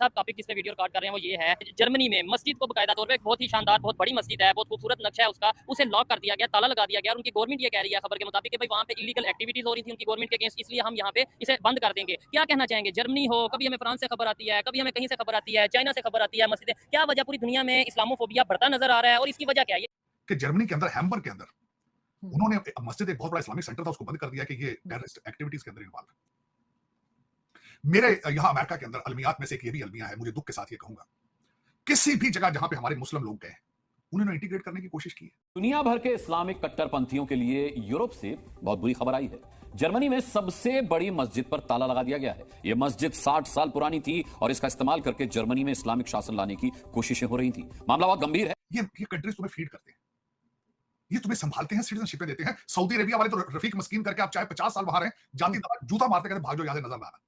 साहब टॉपिक जिस पे वीडियो रिकॉर्ड कर रहे हैं वो ये है, जर्मनी में मस्जिद को बकायदा तौर पे बहुत ही शानदार, बहुत बड़ी मस्जिद है, बहुत खूबसूरत नक्शा है उसका, उसे लॉक कर दिया गया, ताला लगा दिया गया और उनकी गवर्नमेंट ये कह रही है खबर के मुताबिक कि भाई वहाँ पे इलीगल एक्टिविटीज हो रही थी उनकी गवर्नमेंट के अगेंस्ट, इसलिए हम यहाँ पे इसे बंद कर देंगे। क्या कहना चाहेंगे? जर्मनी हो, कभी हमें फ्रांस से खबर आती है, कभी हमें कहीं से खबर आती है, चाइना से खबर आती है, मस्जिदें, क्या वजह पूरी दुनिया में इस्लामोफोबिया बढ़ता नजर आ रहा है और इसकी वजह क्या है? कि जर्मनी के अंदर हैम्बर्ग के अंदर उन्होंने मस्जिद, एक बहुत बड़ा इस्लामिक सेंटर था, उसको बंद कर दिया कि ये टेररिस्ट एक्टिविटीज के अंदर इन्वॉल्व है। मेरे यहाँ अमेरिका के अंदर अलमियात में से एक ये भी अलमिया है, मुझे दुख के साथ ये कहूंगा, किसी भी जगह जहां पे हमारे मुस्लिम लोग गए उन्होंने इंटीग्रेट करने की कोशिश की है। दुनिया भर के इस्लामिक कट्टरपंथियों के लिए यूरोप से बहुत बुरी खबर आई है। जर्मनी में सबसे बड़ी मस्जिद पर ताला लगा दिया गया है। यह मस्जिद 60 साल पुरानी थी और इसका इस्तेमाल करके जर्मनी में इस्लामिक शासन लाने की कोशिशें हो रही थी। मामला बहुत गंभीर है। ये कंट्रीज तुम्हें फीड करते हैं, ये तुम्हें संभालते हैं, सिटीजनशिप देते हैं। सऊदी अरेबिया वाले तो रफीक मस्कीन करके आप चाहे 50 साल बाहर हैं, जाती जूता मारते कहते भाग जाओ यहां से, नजर ना आना।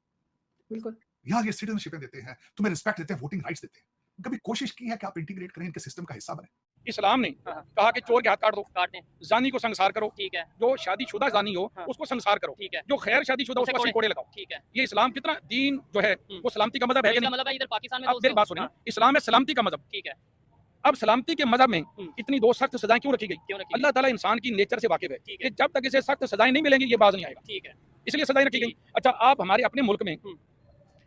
बिल्कुल। यहाँ ये सिटीजनशिप देते हैं, तुम्हें रिस्पेक्ट देते हैं, वोटिंग राइट्स देते हैं। कभी कोशिश की है कि आप इंटीग्रेट करें, इनके सिस्टम का हिस्सा बने? इस्लाम ने कहा कि चोर के हाथ काट दो, काट दें, जानी को संसार करो, ठीक है, जो शादीशुदा जानी हो उसको संसार करो, ठीक है, जो खैर शादीशुदा उसको 80 कोड़े लगाओ, ठीक है। ये इस्लाम कितना दीन जो है वो सलामती का मजहब है कि नहीं? मतलब इधर पाकिस्तान में अब मेरी बात सुनिए, इस्लाम है सलामती का मजहब, ठीक है। अब सलामती के मजहब में इतनी दो सख्त सजाएं क्यों रखी गई? अल्लाह ताला इंसान की नेचर से वाकिफ है कि जब तक इसे सख्त सजाएं नहीं मिलेंगी ये बाज नहीं आएगा, ठीक है, इसलिए सजाएं रखी गई। अच्छा, आप हमारे अपने मुल्क में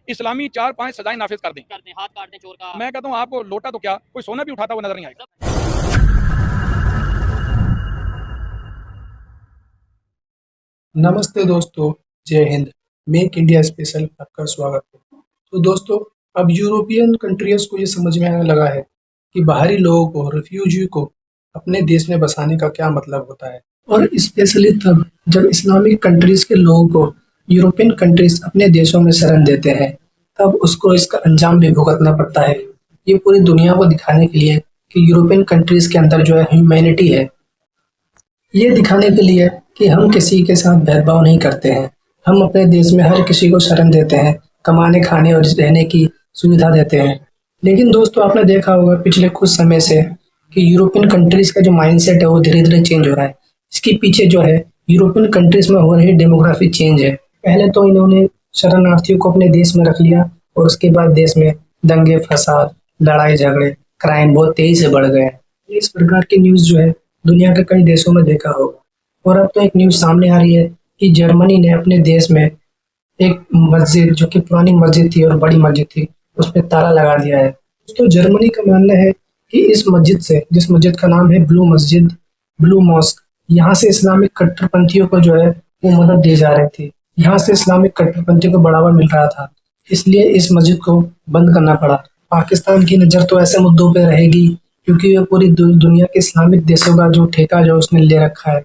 इस्लामी 4-5 सजाएं नाफिज कर दें, हाथ काट दें चोर का, मैं कहता हूँ आपको लोटा तो क्या कोई सोना भी उठाता हुआ नजर नहीं आएगा। नमस्ते दोस्तों, जय हिंद। मेक इंडिया स्पेशल में आपका स्वागत है। तो दोस्तों, अब यूरोपियन कंट्रीज को ये समझ में आने लगा है कि बाहरी लोगों को, रिफ्यूजी को अपने देश में बसाने का क्या मतलब होता है, और स्पेशली तब जब इस्लामिक कंट्रीज के लोगों को यूरोपियन कंट्रीज अपने देशों में शरण देते हैं, तब उसको इसका अंजाम भी भुगतना पड़ता है। ये पूरी दुनिया को दिखाने के लिए कि यूरोपियन कंट्रीज के अंदर जो है ह्यूमैनिटी है, ये दिखाने के लिए कि हम किसी के साथ भेदभाव नहीं करते हैं। हम अपने देश में हर किसी को शरण देते हैं, कमाने, खाने और रहने की सुविधा देते हैं। लेकिन दोस्तों, आपने देखा होगा पिछले कुछ समय से कि यूरोपियन कंट्रीज का जो माइंडसेट है वो धीरे धीरे चेंज हो रहा है। इसके पीछे जो है यूरोपियन कंट्रीज में हो रही डेमोग्राफी चेंज है। पहले तो इन्होंने शरणार्थियों को अपने देश में रख लिया और उसके बाद देश में दंगे फसाद, लड़ाई झगड़े, क्राइम बहुत तेजी से बढ़ गए हैं। इस प्रकार की न्यूज़ जो है दुनिया के कई देशों में देखा होगा। और अब तो एक न्यूज़ सामने आ रही है कि जर्मनी ने अपने देश में एक मस्जिद, जो कि पुरानी मस्जिद थी और बड़ी मस्जिद थी, उस पर ताला लगा दिया है। तो जर्मनी का मानना है कि इस मस्जिद से, जिस मस्जिद का नाम है ब्लू मस्जिद, ब्लू मॉस्क, यहाँ से इस्लामिक कट्टरपंथियों को जो है वो मदद दी जा रही थी। यहाँ से इस्लामिक कट्टरपंथियों को बढ़ावा मिल रहा था, इसलिए इस मस्जिद को बंद करना पड़ा। पाकिस्तान की नज़र तो ऐसे मुद्दों पर रहेगी क्योंकि ये पूरी दुनिया के इस्लामिक देशों का जो ठेका जो उसने ले रखा है।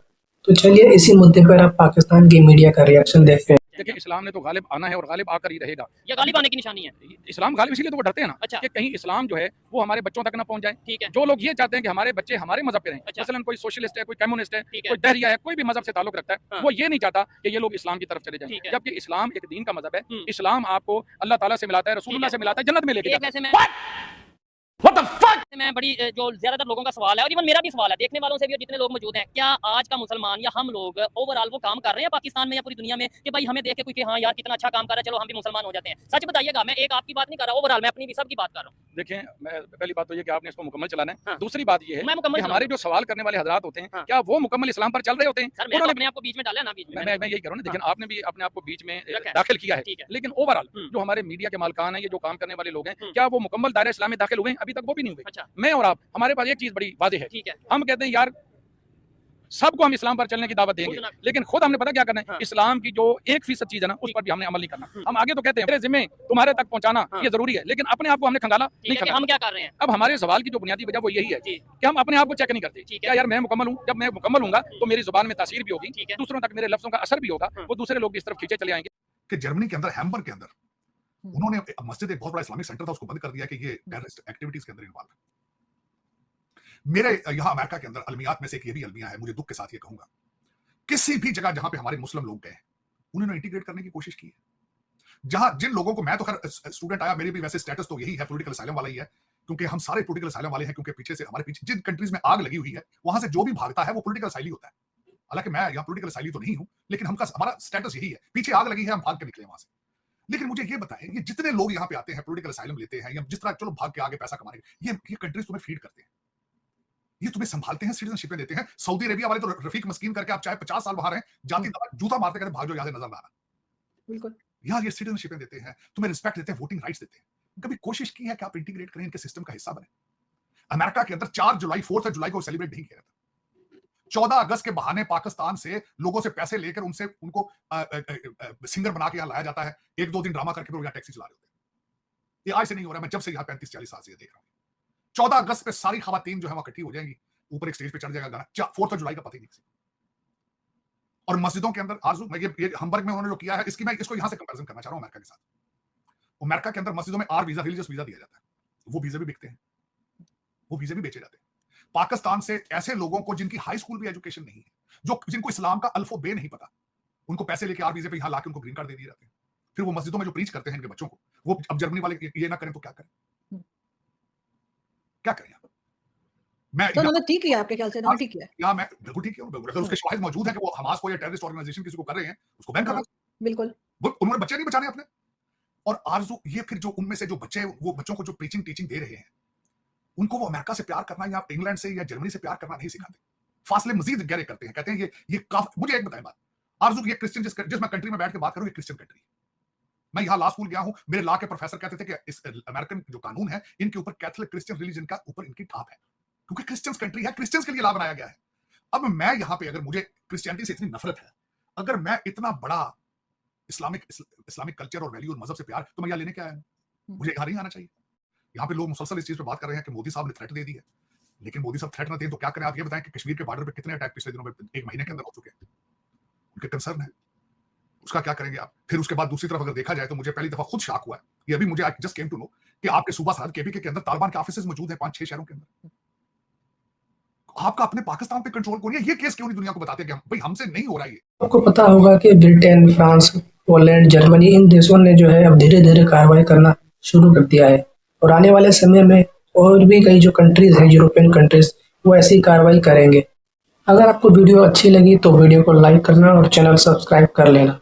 तो चलिए इसी मुद्दे पर आप पाकिस्तान की मीडिया का रिएक्शन देखते हैं। देखिए, इस्लाम ने तो गालिब आना है और गालिब आकर ही रहेगा। ये गालिब आने की निशानी है। इस्लाम गालिब इसीलिए तो वो डरते हैं ना, अच्छा, कि कहीं इस्लाम जो है वो हमारे बच्चों तक ना पहुंच जाए। ठीक है, जो लोग ये चाहते हैं कि हमारे बच्चे हमारे मजहब के रहें, अच्छा, मसलन कोई सोशलिस्ट है, कोई कम्युनिस्ट है, ठीक है, कोई दहरिया है, कोई भी मजहब से ताल्लुक रखता है, हाँ, वो ये नहीं चाहता कि ये लोग इस्लाम की तरफ चले जाएं। ठीक है, जबकि इस्लाम एक दीन का मजहब है। इस्लाम आपको अल्लाह ताला से मिलाता है, रसूलुल्लाह से मिलाता है, जन्नत में लेके जाता है। वैसे मैं बड़ी जो ज्यादातर लोगों का सवाल है और इवन मेरा भी सवाल है, देखने वालों से भी, और जितने लोग मौजूद हैं, क्या आज का मुसलमान या हम लोग ओवरऑल वो काम कर रहे हैं पाकिस्तान में या पूरी दुनिया में कि भाई हमें देख के कोई कि हाँ यार कितना अच्छा काम कर रहा है, चलो हम भी मुसलमान हो जाते हैं? सच बताइएगा, मैं एक आपकी बात नहीं कर रहा, ओवरऑल मैं अपनी भी सबकी बात कर रहा हूँ। देखिए, पहली बात तो ये कि आपने इसको मुकम्मल चलाना है। हाँ, दूसरी बात ये है कि हमारे जो सवाल करने वाले हजरात होते हैं, हाँ, क्या वो मुकम्मल इस्लाम पर चल रहे होते हैं? सर, मैं अपने आप को बीच में डाला ना, बीच में मैं यही कह रहा हूँ ना। लेकिन आपने भी अपने आप को बीच में रखा दाखिल किया है। ठीक है, लेकिन ओवरऑल जो हमारे मीडिया के मालकान है, ये जो काम करने वाले लोग हैं, क्या वो मुकम्मल दायरा इस्लाम में दाखिल हुए हैं? अभी तक वो भी नहीं हुए। अच्छा, मैं और आप, हमारे पास एक चीज बड़ी वाज़ेह है, ठीक है, हम कहते हैं यार सबको हम इस्लाम पर चलने की दावत देंगे, लेकिन खुद हमने पता क्या करना है, हाँ, इस्लाम की जो 1% चीज है ना, उस पर भी हमने अमल नहीं करना। हम आगे तो कहते हैं मेरे जिम्मे तुम्हारे तक पहुंचाना ये जरूरी है, लेकिन अपने आप को हमने खंगाला नहीं खंगाला। हम क्या कर रहे हैं? अब हमारे सवाल की जो बुनियादी वजह वो यही है कि हम अपने आप को चेक नहीं करते। क्या यार मैं मुकम्मल हूँ? जब मैं मुकम्मल हूँगा तो मेरी जुबान में तासीर भी होगी, दूसरों तक मेरे लफ्जों का असर भी होगा, वो दूसरे लोग इस तरफ खींचे चले आएंगे। कि जर्मनी के अंदर हैम्बर्ग के अंदर उन्होंने मस्जिद, एक बहुत बड़ा इस्लामिक सेंटर था, उसको बंद कर दिया कि ये टेररिस्ट एक्टिविटीज के अंदर इन्वॉल्व है। मेरे यहाँ अमेरिका के अंदर अलमियात में से एक ये भी अलमिया है, मुझे दुख के साथ ये कहूंगा, किसी भी जगह जहां पे हमारे मुस्लिम लोग गए उन्होंने इंटीग्रेट करने की कोशिश की है। जहां जिन लोगों को, मैं तो खैर स्टूडेंट आया, मेरी भी वैसे स्टेटस तो यही है, पॉलिटिकल असाइलम वाला ही है, क्योंकि हम सारे पॉलिटिकल असाइलम वाले हैं, क्योंकि पीछे से हमारे पीछे जिन कंट्रीज में आग लगी हुई है वहां से जो भी भागता है वो पॉलिटिकल असाइली होता है। हालांकि मैं यहाँ पॉलिटिकल असाइली तो नहीं हूं, लेकिन हमारा स्टेटस यही है, पीछे आग लगी है, हम भाग के निकले वहां से। लेकिन मुझे ये बताएं, ये जितने लोग यहाँ पे आते हैं पॉलिटिकल असाइलम लेते हैं या जिस तरह चलो भाग के आगे पैसा कमाने, ये कंट्रीज तुम्हें फीड करते हैं, ये तुम्हें संभालते हैं, सिटीजनशिप देते हैं। सऊदी अरेबिया वाले तो रफीक मस्कीन करके आप चाहे 50 साल बाहर हैं, जाती जूता मारते कहते भाग जाओ यहाँ से, नजर ना आना। बिल्कुल। यहाँ ये सिटीजनशिप देते हैं, तुम्हें रिस्पेक्ट देते हैं, वोटिंग राइट्स देते हैं। कभी कोशिश की है कि आप इंटीग्रेट करें, इनके सिस्टम का हिस्सा बने? अमेरिका के अंदर 4 जुलाई को सेलिब्रेट नहीं किया था। 14 अगस्त के बहाने पाकिस्तान से लोगों से पैसे लेकर उनको सिंगर बना के यहाँ लाया जाता है, 1-2 दिन ड्रामा करके फिर यहाँ टैक्सी चला रहे होते हैं। ये आज से नहीं हो रहा, मैं जब से यहाँ 35-40 साल से देख रहा हूँ। 14 अगस्त पे सारी खवातीन जो है वहां इकट्ठी हो जाएंगी, ऊपर एक स्टेज पे चढ़ जाएगा गाना, 4 जुलाई का पता ही नहीं किसी। और मस्जिदों के अंदर आरजू, मैं ये हम्बर्ग में उन्होंने जो किया है, मैं इसको यहां से कंपैरिजन करना चाह रहा हूं अमेरिका के साथ। अमेरिका के अंदर मस्जिदों में आर वीजा, रिलीजियस वीजा दिया जाता है, वो वीजा भी बिकते हैं, वो वीजा भी बेचे जाते हैं। पाकिस्तान से ऐसे लोगों को जिनकी हाई स्कूल भी एजुकेशन नहीं है, जिनको इस्लाम का अल्फो-बे नहीं पता, उनको पैसे लेके आर वीजे पे यहाँ लाके उनको ग्रीन कार्ड दे दिए जाते हैं। फिर वो मस्जिदों में जो प्रीच करते हैं इनके बच्चों को, वो अब जर्मनी वाले ये ना करें तो क्या करें? क्या करें? मैं तो उन्होंने ठीक किया आपके ख्याल से? उन्होंने ठीक किया? या मैं बिल्कुल ठीक किया। अगर उसके शवाहिद मौजूद है कि वो हमास को या टेररिस्ट ऑर्गेनाइजेशन किसी को कर रहे हैं, उसको बैन करना। बिल्कुल। उन्होंने बच्चे नहीं बचाने अपने। और आरजू, ये फिर जो उनमें से जो बच्चे, वो बच्चों को जो प्रीचिंग टीचिंग दे रहे हैं, उनको वो अमेरिका से प्यार करना या इंग्लैंड से या जर्मनी से प्यार करना नहीं सिखाते। फासले मजीद गहरे करते हैं, कहते हैं ये काफी। मुझे एक बताएं बात, आरजू, ये क्रिश्चियन जिस मैं कंट्री में बैठ के बात करूं, ये क्रिश्चियन कंट्री। मैं यहाँ लॉ स्कूल गया हूं, मेरे लॉ के प्रोफेसर कहते थे कि इस अमेरिकन जो कानून है, इनके ऊपर कैथोलिक क्रिश्चियन रिलीजन का ऊपर इनकी ठाप है, क्योंकि क्रिश्चियंस कंट्री है, क्रिश्चियंस के लिए लॉ बनाया गया है। अब मैं यहाँ पे, अगर मुझे क्रिश्चियनिटी से इतनी नफरत है, अगर मैं इतना बड़ा इस्लामिक कल्चर और वैल्यू और मजहब से प्यार, तो मैं यहाँ लेने क्या आया? मुझे यहाँ नहीं आना चाहिए। यहाँ पे लोग मुसलसल इस चीज पे बात कर रहे हैं कि मोदी साहब ने थ्रेट दे दी है, लेकिन मोदी साहब थ्रेट ना दें तो क्या करें? आप ये बताएं कि कश्मीर के बॉर्डर पे कितने अटैक पिछले दिनों में 1 महीने के अंदर हो चुके हैं, उनके कंसर्न है, उसका क्या करेंगे आप? फिर उसके बाद दूसरी तरफ अगर देखा जाए तो मुझे पहली दफा खुद शॉक हुआ है, ये अभी मुझे जस्ट केम टू नो कि आपके सूबा सरहद केपी के अंदर तालिबान के ऑफिसेज मौजूद हैं 5-6 शहरों के अंदर। आपका अपने पाकिस्तान पे कंट्रोल कौन है? ये केस क्यों नहीं दुनिया को बताते कि भाई हमसे नहीं हो रहा है? आपको पता होगा कि ब्रिटेन, फ्रांस, पोलैंड, जर्मनी, इन देशों ने जो है अब धीरे धीरे कार्रवाई करना शुरू कर दिया है, और आने वाले समय में और भी कई जो कंट्रीज हैं, यूरोपियन कंट्रीज, वो ऐसी कार्रवाई करेंगे। अगर आपको वीडियो अच्छी लगी तो वीडियो को लाइक करना और चैनल सब्सक्राइब कर लेना।